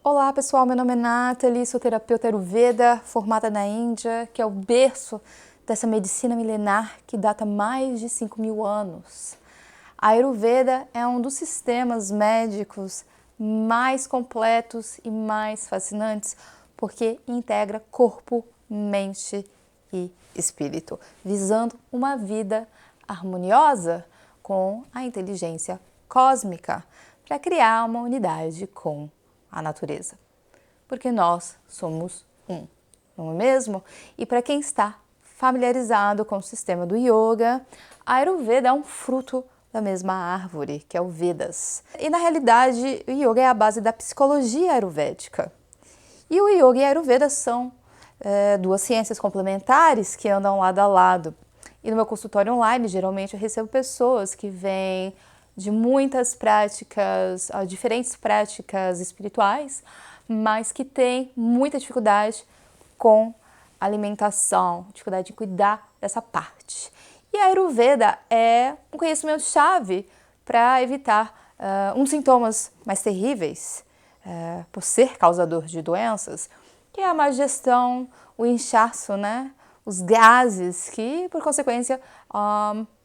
Olá pessoal, meu nome é Nathalie, sou terapeuta Ayurveda, formada na Índia, que é o berço dessa medicina milenar que data mais de 5.000 anos. A Ayurveda é um dos sistemas médicos mais completos e mais fascinantes, porque integra corpo, mente e espírito, visando uma vida harmoniosa com a inteligência cósmica, para criar uma unidade com a natureza. Porque nós somos um, não é mesmo? E para quem está familiarizado com o sistema do yoga, a Ayurveda é um fruto da mesma árvore, que é o Vedas. E na realidade, o yoga é a base da psicologia ayurvédica. E o yoga e a Ayurveda são duas ciências complementares que andam lado a lado. E no meu consultório online, geralmente eu recebo pessoas que vêm de muitas práticas, diferentes práticas espirituais, mas que têm muita dificuldade com alimentação, dificuldade de cuidar dessa parte. E a Ayurveda é um conhecimento-chave para evitar um dos sintomas mais terríveis, por ser causador de doenças, que é a má digestão, o inchaço, né? Os gases, que por consequência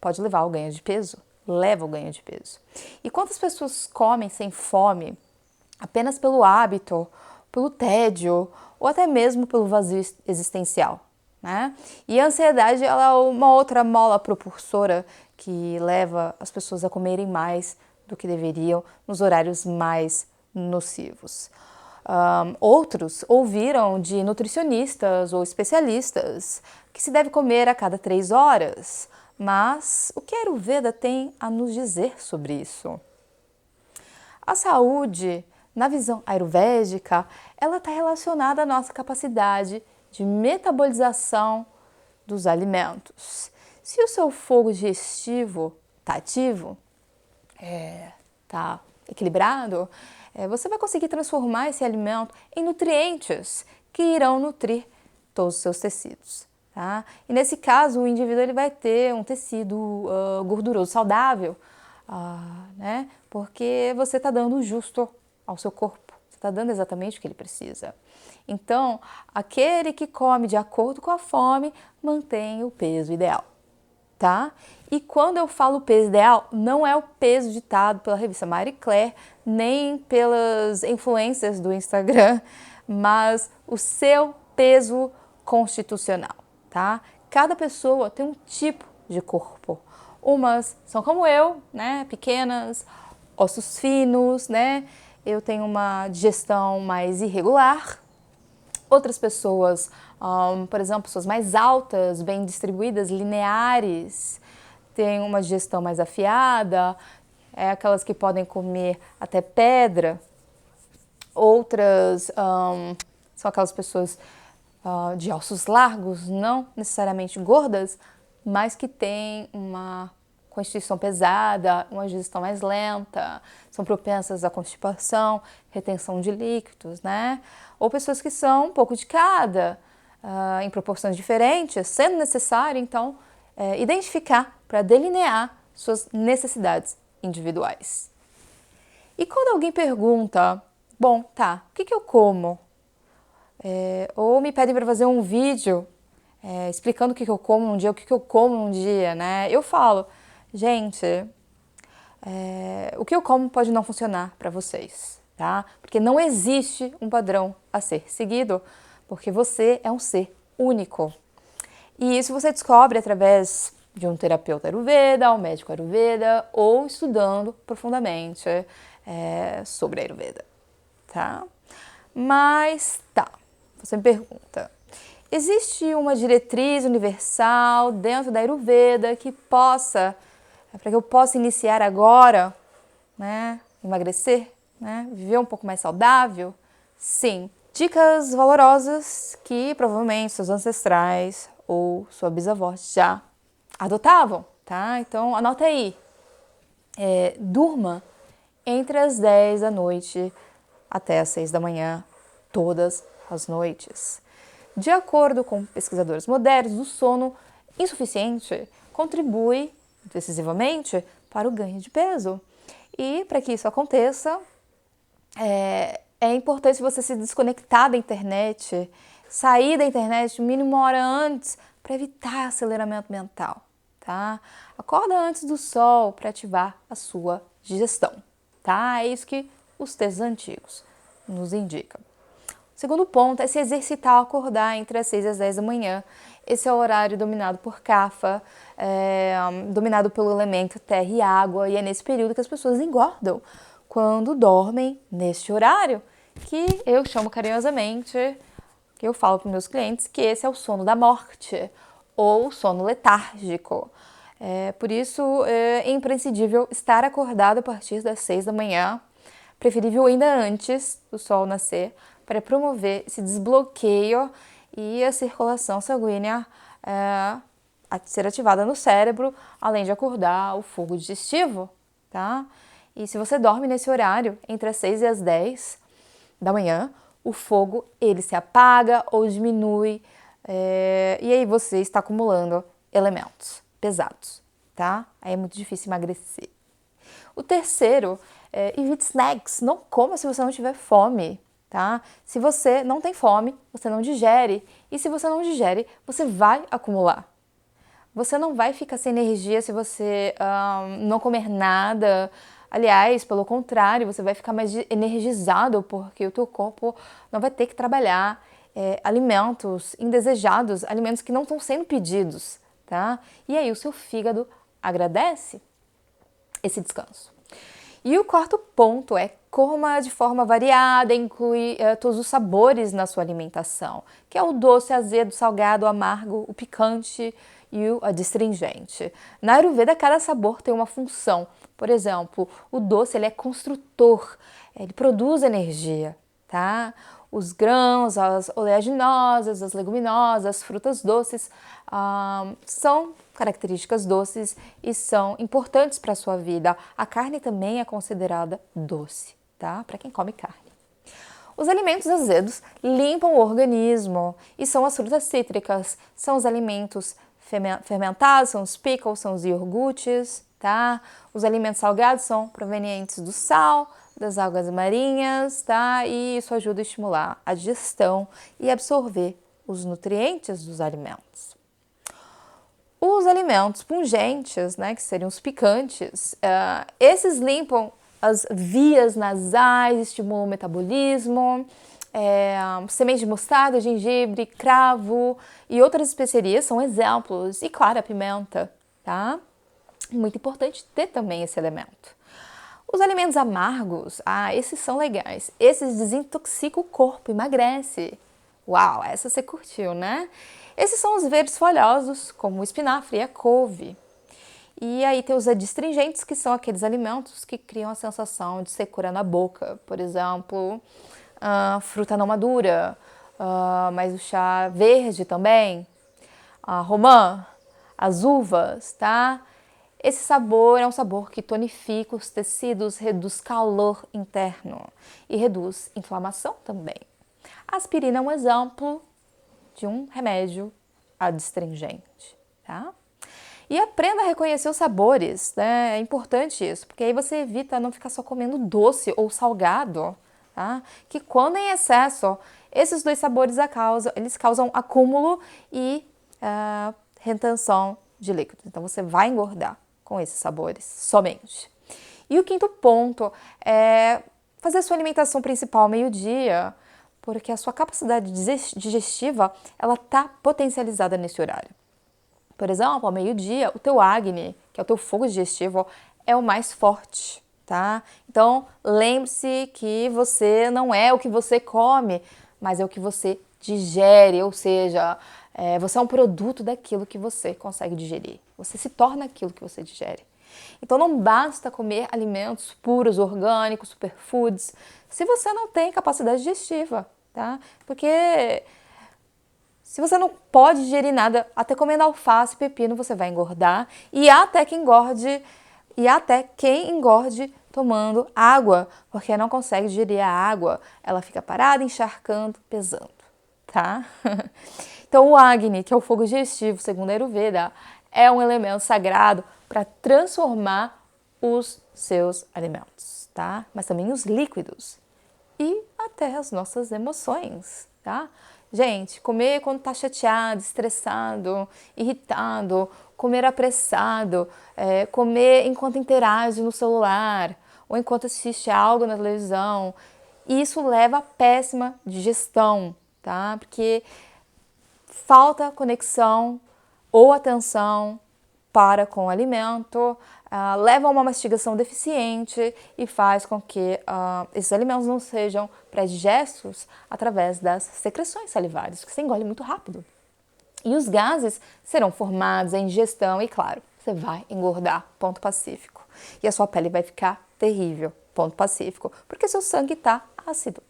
pode levar ao ganho de peso, leva ao ganho de peso. E quantas pessoas comem sem fome apenas pelo hábito, pelo tédio ou até mesmo pelo vazio existencial, né? E a ansiedade ela é uma outra mola propulsora que leva as pessoas a comerem mais do que deveriam nos horários mais nocivos. Outros ouviram de nutricionistas ou especialistas que se deve comer a cada 3 horas. Mas o que a Ayurveda tem a nos dizer sobre isso? A saúde, na visão ayurvédica, ela está relacionada à nossa capacidade de metabolização dos alimentos. Se o seu fogo digestivo está ativo, está equilibrado, você vai conseguir transformar esse alimento em nutrientes que irão nutrir todos os seus tecidos. Tá? E nesse caso, o indivíduo ele vai ter um tecido gorduroso saudável, né? Porque você está dando o justo ao seu corpo, você está dando exatamente o que ele precisa. Então, aquele que come de acordo com a fome mantém o peso ideal. Tá? E quando eu falo peso ideal, não é o peso ditado pela revista Marie Claire, nem pelas influencers do Instagram, mas o seu peso constitucional, tá? Cada pessoa tem um tipo de corpo. Umas são como eu, né, pequenas, ossos finos, né? Eu tenho uma digestão mais irregular. Outras pessoas, por exemplo, pessoas mais altas, bem distribuídas, lineares, têm uma digestão mais afiada, aquelas que podem comer até pedra. Outras são aquelas pessoas de ossos largos, não necessariamente gordas, mas que têm uma constituição pesada, uma digestão mais lenta, são propensas à constipação, retenção de líquidos, né? Ou pessoas que são um pouco de cada, em proporções diferentes, sendo necessário, então, identificar para delinear suas necessidades individuais. E quando alguém pergunta, bom, tá, o que eu como? Ou me pedem para fazer um vídeo explicando o que eu como num dia, o que eu como num dia, né? Eu falo, gente, o que eu como pode não funcionar para vocês, tá? Porque não existe um padrão a ser seguido, porque você é um ser único. E isso você descobre através de um terapeuta Ayurveda, um médico Ayurveda, ou estudando profundamente sobre Ayurveda, tá? Mas tá, você me pergunta, existe uma diretriz universal dentro da Ayurveda que possa, para que eu possa iniciar agora, né, emagrecer, né, viver um pouco mais saudável? Sim. Dicas valorosas que provavelmente seus ancestrais ou sua bisavó já adotavam, tá? Então anota aí. Durma entre as 10 da noite até as 6 da manhã, todas as noites. De acordo com pesquisadores modernos, o sono insuficiente contribui decisivamente para o ganho de peso. E para que isso aconteça, É importante você se desconectar da internet, sair da internet no mínimo uma hora antes para evitar aceleramento mental, tá? Acorda antes do sol para ativar a sua digestão, tá? É isso que os textos antigos nos indicam. O segundo ponto é se exercitar ao acordar entre as 6 e as 10 da manhã. Esse é o horário dominado por Kapha, dominado pelo elemento terra e água, e é nesse período que as pessoas engordam, quando dormem neste horário, que eu chamo carinhosamente, que eu falo para meus clientes, que esse é o sono da morte, ou sono letárgico. Por isso, é imprescindível estar acordado a partir das 6 da manhã, preferível ainda antes do sol nascer, para promover esse desbloqueio e a circulação sanguínea a ser ativada no cérebro, além de acordar o fogo digestivo, tá? E se você dorme nesse horário, entre as 6 e as 10 da manhã, o fogo ele se apaga ou diminui, e aí você está acumulando elementos pesados, tá? Aí é muito difícil emagrecer. O terceiro, evite snacks, não coma se você não tiver fome, tá? Se você não tem fome, você não digere, e se você não digere, você vai acumular. Você não vai ficar sem energia se você não comer nada. Aliás, pelo contrário, você vai ficar mais energizado porque o teu corpo não vai ter que trabalhar alimentos indesejados, alimentos que não estão sendo pedidos, tá? E aí o seu fígado agradece esse descanso. E o quarto ponto é coma de forma variada, inclui todos os sabores na sua alimentação, que é o doce, azedo, salgado, amargo, o picante e o adstringente. Na Ayurveda, cada sabor tem uma função. Por exemplo, o doce ele é construtor, ele produz energia, tá? Os grãos, as oleaginosas, as leguminosas, as frutas doces são características doces e são importantes para a sua vida. A carne também é considerada doce, tá? Para quem come carne. Os alimentos azedos limpam o organismo e são as frutas cítricas, são os alimentos fermentados, são os pickles, são os iogurtes, tá? Os alimentos salgados são provenientes do sal, das algas marinhas, tá? E isso ajuda a estimular a digestão e absorver os nutrientes dos alimentos. Os alimentos pungentes, né, que seriam os picantes, esses limpam as vias nasais, estimulam o metabolismo. Semente de mostarda, gengibre, cravo e outras especiarias são exemplos. E claro, a pimenta, tá? Muito importante ter também esse elemento. Os alimentos amargos, esses são legais. Esses desintoxicam o corpo, emagrece. Uau, essa você curtiu, né? Esses são os verdes folhosos, como o espinafre e a couve. E aí tem os adstringentes, que são aqueles alimentos que criam a sensação de secura na boca. Por exemplo, fruta não madura, mas o chá verde também, romã, as uvas, tá? Esse sabor é um sabor que tonifica os tecidos, reduz calor interno e reduz inflamação também. A aspirina é um exemplo de um remédio adstringente, tá? E aprenda a reconhecer os sabores, né? É importante isso, porque aí você evita não ficar só comendo doce ou salgado, tá? Que quando em excesso, esses dois sabores eles causam acúmulo e retenção de líquidos. Então você vai engordar com esses sabores somente. E o quinto ponto é fazer a sua alimentação principal ao meio-dia, porque a sua capacidade digestiva ela está potencializada nesse horário. Por exemplo, ao meio-dia, o teu Agni, que é o teu fogo digestivo, é o mais forte, tá? Então, lembre-se que você não é o que você come, mas é o que você digere, ou seja, você é um produto daquilo que você consegue digerir. Você se torna aquilo que você digere. Então não basta comer alimentos puros, orgânicos, superfoods, se você não tem capacidade digestiva, tá? Porque se você não pode digerir nada, até comendo alface e pepino você vai engordar, e até quem engorde tomando água, porque não consegue digerir a água, ela fica parada, encharcando, pesando, tá? Então o Agni, que é o fogo digestivo, segundo a Ayurveda, é um elemento sagrado para transformar os seus alimentos, tá? Mas também os líquidos. e até as nossas emoções, tá? Gente, comer quando tá chateado, estressado, irritado, comer apressado, comer enquanto interage no celular ou enquanto assiste algo na televisão, isso leva a péssima digestão, tá? Porque falta conexão ou atenção para com o alimento, leva a uma mastigação deficiente e faz com que esses alimentos não sejam pré-digestos através das secreções salivares, que você engole muito rápido. E os gases serão formados em ingestão e, claro, você vai engordar, ponto pacífico. E a sua pele vai ficar terrível, ponto pacífico, porque seu sangue está ácido.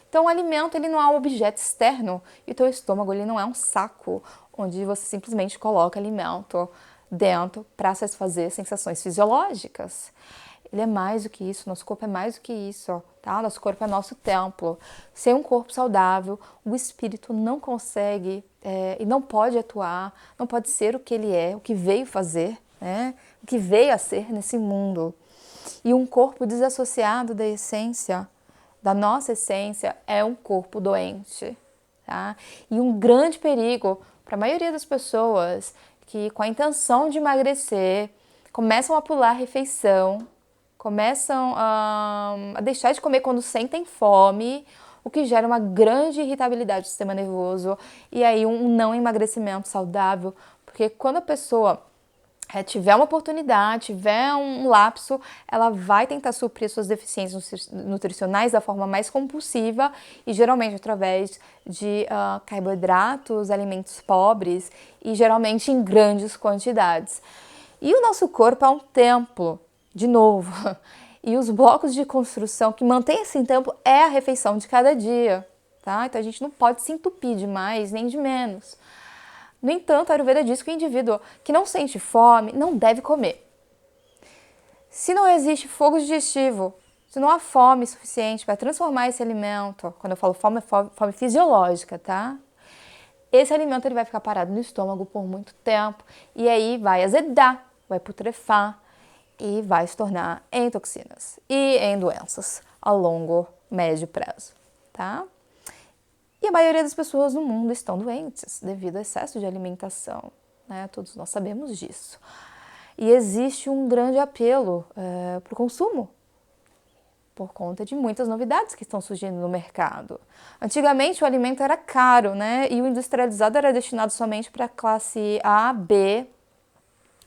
Então o alimento ele não é um objeto externo e o teu estômago ele não é um saco onde você simplesmente coloca alimento dentro para satisfazer sensações fisiológicas. Ele é mais do que isso, nosso corpo é mais do que isso, tá? Nosso corpo é nosso templo. Sem um corpo saudável, o espírito não consegue e não pode atuar, não pode ser o que ele é, o que veio fazer, né? O que veio a ser nesse mundo. E um corpo desassociado da essência, da nossa essência, é um corpo doente, tá? E um grande perigo para a maioria das pessoas que, com a intenção de emagrecer, começam a pular a refeição, começam a deixar de comer quando sentem fome, o que gera uma grande irritabilidade do sistema nervoso e aí um não emagrecimento saudável, porque quando a pessoa tiver uma oportunidade, tiver um lapso, ela vai tentar suprir suas deficiências nutricionais da forma mais compulsiva e geralmente através de carboidratos, alimentos pobres e geralmente em grandes quantidades. E o nosso corpo é um templo, de novo, e os blocos de construção que mantêm esse templo é a refeição de cada dia, tá? Então a gente não pode se entupir de mais nem de menos. No entanto, a Ayurveda diz que o indivíduo que não sente fome não deve comer. Se não existe fogo digestivo, se não há fome suficiente para transformar esse alimento, quando eu falo fome, é fome fisiológica, tá? Esse alimento ele vai ficar parado no estômago por muito tempo e aí vai azedar, vai putrefar e vai se tornar em toxinas e em doenças a longo, médio prazo, tá? E a maioria das pessoas no mundo estão doentes devido ao excesso de alimentação, né? Todos nós sabemos disso. E existe um grande apelo para o consumo, por conta de muitas novidades que estão surgindo no mercado. Antigamente o alimento era caro, né? E o industrializado era destinado somente para a classe A, B.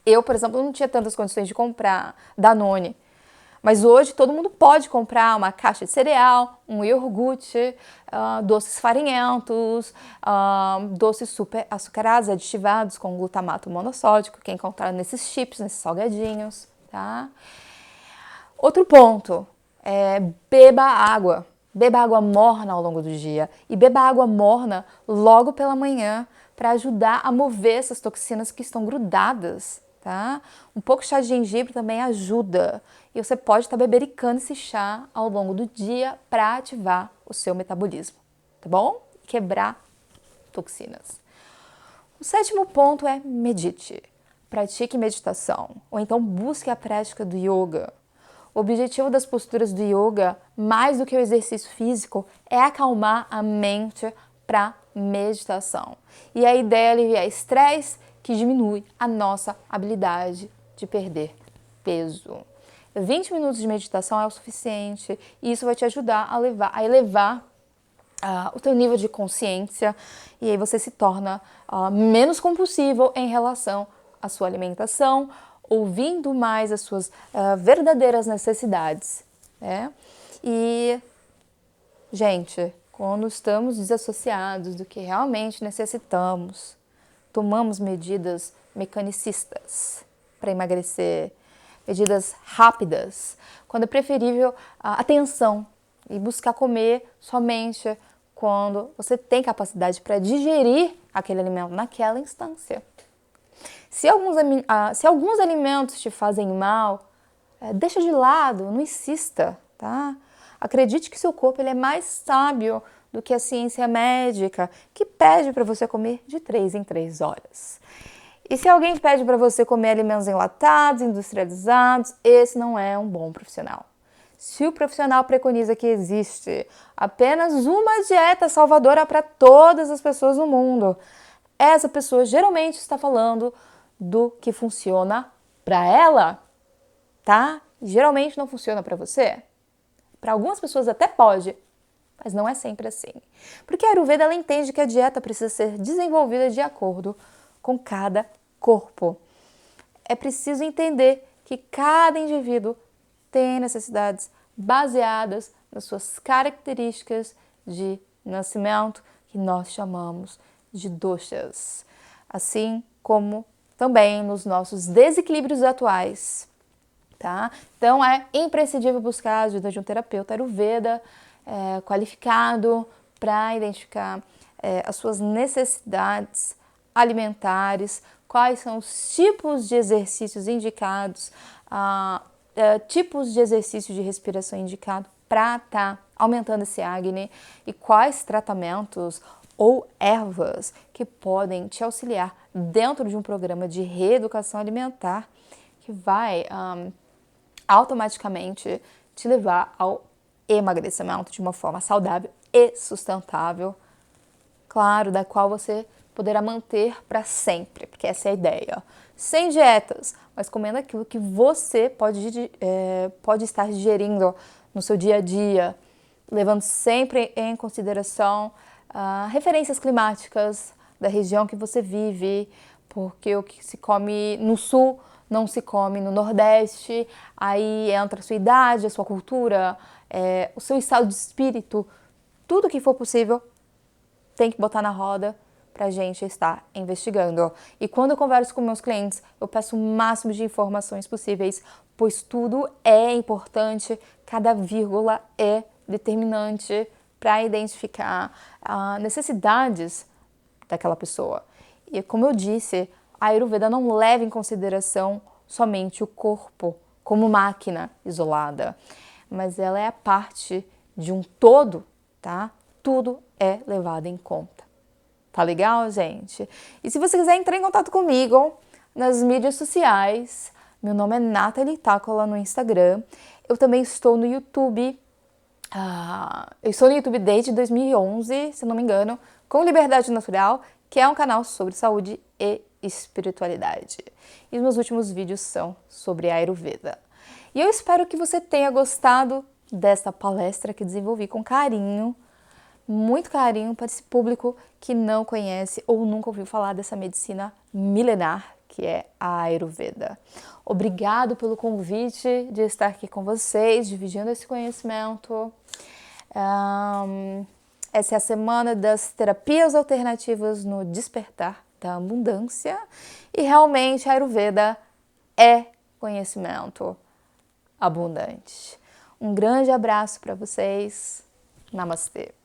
Eu, por exemplo, não tinha tantas condições de comprar Danone. Mas hoje todo mundo pode comprar uma caixa de cereal, um iogurte, doces farinhentos, doces super açucarados, aditivados com glutamato monossódico, que é encontrado nesses chips, nesses salgadinhos, tá? Outro ponto é beba água. Beba água morna ao longo do dia e beba água morna logo pela manhã para ajudar a mover essas toxinas que estão grudadas, tá? Um pouco de chá de gengibre também ajuda. E você pode estar bebericando esse chá ao longo do dia para ativar o seu metabolismo, tá bom? Quebrar toxinas. O sétimo ponto é medite. Pratique meditação, ou então busque a prática do yoga. O objetivo das posturas do yoga, mais do que o exercício físico, é acalmar a mente para meditação. E a ideia é aliviar estresse, que diminui a nossa habilidade de perder peso. 20 minutos de meditação é o suficiente e isso vai te ajudar a elevar o teu nível de consciência e aí você se torna menos compulsivo em relação à sua alimentação, ouvindo mais as suas verdadeiras necessidades, né? E, gente, quando estamos desassociados do que realmente necessitamos, tomamos medidas mecanicistas para emagrecer, medidas rápidas, quando é preferível a atenção e buscar comer somente quando você tem capacidade para digerir aquele alimento naquela instância. Se alguns alimentos te fazem mal, deixa de lado, não insista, tá? Acredite que seu corpo ele é mais sábio do que a ciência médica, que pede para você comer de 3 em 3 horas. E se alguém pede para você comer alimentos enlatados, industrializados, esse não é um bom profissional. Se o profissional preconiza que existe apenas uma dieta salvadora para todas as pessoas no mundo, essa pessoa geralmente está falando do que funciona para ela, tá? Geralmente não funciona para você. Para algumas pessoas até pode, mas não é sempre assim. Porque a Ayurveda ela entende que a dieta precisa ser desenvolvida de acordo com cada corpo. É preciso entender que cada indivíduo tem necessidades baseadas nas suas características de nascimento, que nós chamamos de doshas, assim como também nos nossos desequilíbrios atuais, tá? Então é imprescindível buscar a ajuda de um terapeuta Ayurveda qualificado para identificar as suas necessidades alimentares, quais são os tipos de exercícios indicados, tipos de exercício de respiração indicado para estar aumentando esse Agni e quais tratamentos ou ervas que podem te auxiliar dentro de um programa de reeducação alimentar que vai automaticamente te levar ao emagrecimento de uma forma saudável e sustentável, claro, da qual você poderá manter para sempre, porque essa é a ideia. Sem dietas, mas comendo aquilo que você pode estar digerindo no seu dia a dia, levando sempre em consideração referências climáticas da região que você vive, porque o que se come no sul não se come no Nordeste, aí entra a sua idade, a sua cultura, o seu estado de espírito, tudo que for possível tem que botar na roda para a gente estar investigando. E quando eu converso com meus clientes, eu peço o máximo de informações possíveis, pois tudo é importante, cada vírgula é determinante para identificar necessidades daquela pessoa. E como eu disse, a Ayurveda não leva em consideração somente o corpo como máquina isolada, mas ela é a parte de um todo, tá? Tudo é levado em conta. Tá legal, gente? E se você quiser entrar em contato comigo nas mídias sociais, meu nome é Nathalie Tacola no Instagram. Eu também estou no YouTube. Eu estou no YouTube desde 2011, se não me engano, com Liberdade Natural, que é um canal sobre saúde e espiritualidade. E os meus últimos vídeos são sobre Ayurveda. E eu espero que você tenha gostado dessa palestra que desenvolvi com carinho, muito carinho para esse público que não conhece ou nunca ouviu falar dessa medicina milenar que é a Ayurveda. Obrigado pelo convite de estar aqui com vocês, dividindo esse conhecimento. Essa é a semana das terapias alternativas no despertar da abundância e realmente a Ayurveda é conhecimento abundante. Um grande abraço para vocês. Namastê.